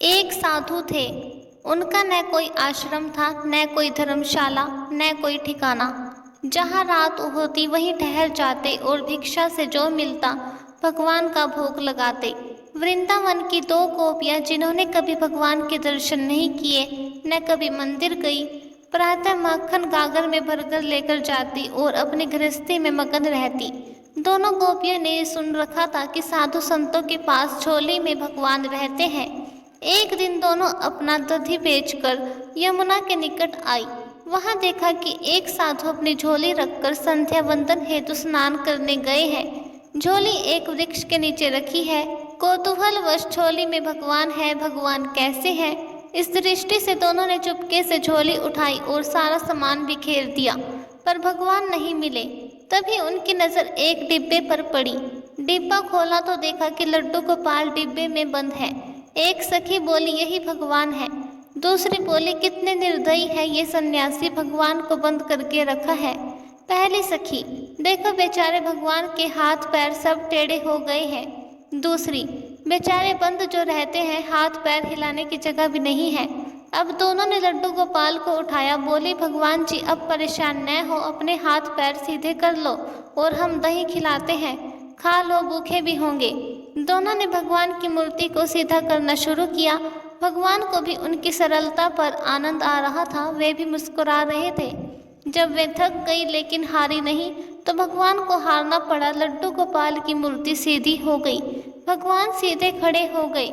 एक साधु थे। उनका न कोई आश्रम था, न कोई धर्मशाला, न कोई ठिकाना। जहाँ रात होती वहीं ठहर जाते और भिक्षा से जो मिलता भगवान का भोग लगाते। वृंदावन की दो गोपियाँ जिन्होंने कभी भगवान के दर्शन नहीं किए, न कभी मंदिर गई, प्रातः मक्खन गागर में भरकर लेकर जाती और अपनी गृहस्थी में मगन रहती। दोनों गोपियों ने ये सुन रखा था कि साधु संतों के पास झोली में भगवान रहते हैं। एक दिन दोनों अपना दधी बेचकर यमुना के निकट आई। वहां देखा कि एक साधु अपनी झोली रखकर संध्या वंदन हेतु स्नान करने गए हैं। झोली एक वृक्ष के नीचे रखी है। कौतूहलवश झोली में भगवान है, भगवान कैसे है, इस दृष्टि से दोनों ने चुपके से झोली उठाई और सारा सामान बिखेर दिया, पर भगवान नहीं मिले। तभी उनकी नज़र एक डिब्बे पर पड़ी। डिब्बा खोला तो देखा कि लड्डू गोपाल डिब्बे में बंद है। एक सखी बोली, यही भगवान है। दूसरी बोली, कितने निर्दयी है ये सन्यासी, भगवान को बंद करके रखा है। पहली सखी, देखो बेचारे भगवान के हाथ पैर सब टेढ़े हो गए हैं। दूसरी, बेचारे बंद जो रहते हैं, हाथ पैर हिलाने की जगह भी नहीं है। अब दोनों ने लड्डू गोपाल को उठाया। बोली, भगवान जी अब परेशान न हो, अपने हाथ पैर सीधे कर लो और हम दही खिलाते हैं, खा लो, भूखे भी होंगे। दोनों ने भगवान की मूर्ति को सीधा करना शुरू किया। भगवान को भी उनकी सरलता पर आनंद आ रहा था, वे भी मुस्कुरा रहे थे। जब वे थक गई लेकिन हारी नहीं, तो भगवान को हारना पड़ा। लड्डू गोपाल की मूर्ति सीधी हो गई, भगवान सीधे खड़े हो गए।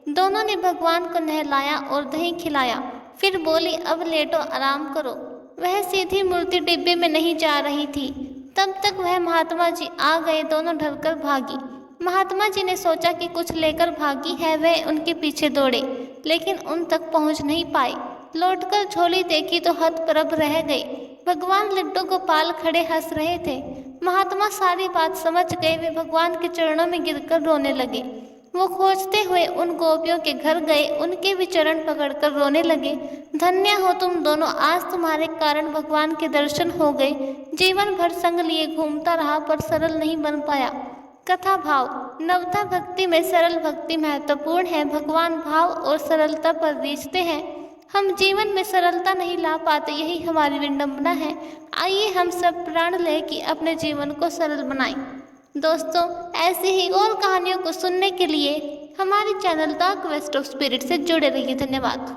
दोनों ने भगवान को नहलाया और दही खिलाया। फिर बोली, अब लेटो, आराम करो। वह सीधी मूर्ति डिब्बे में नहीं जा रही थी। तब तक वह महात्मा जी आ गए। दोनों डरकर भागी। महात्मा जी ने सोचा कि कुछ लेकर भागी है, वह उनके पीछे दौड़े, लेकिन उन तक पहुंच नहीं पाए। लौटकर झोली देखी तो हतप्रभ रह गए। भगवान लड्डू गोपाल खड़े हंस रहे थे। महात्मा सारी बात समझ गए। वे भगवान के चरणों में गिरकर रोने लगे। वो खोजते हुए उन गोपियों के घर गए, उनके भी चरण पकड़कर रोने लगे। धन्य हो तुम दोनों, आज तुम्हारे कारण भगवान के दर्शन हो गए। जीवन भर संग लिए घूमता रहा पर सरल नहीं बन पाया। कथा भाव। नवता भक्ति में सरल भक्ति महत्वपूर्ण है। भगवान भाव और सरलता पर रीझते हैं। हम जीवन में सरलता नहीं ला पाते, यही हमारी विडंबना है। आइए हम सब प्रण लें कि अपने जीवन को सरल बनाएं। दोस्तों, ऐसी ही और कहानियों को सुनने के लिए हमारे channel the quest of spirit से जुड़े रहिए। धन्यवाद।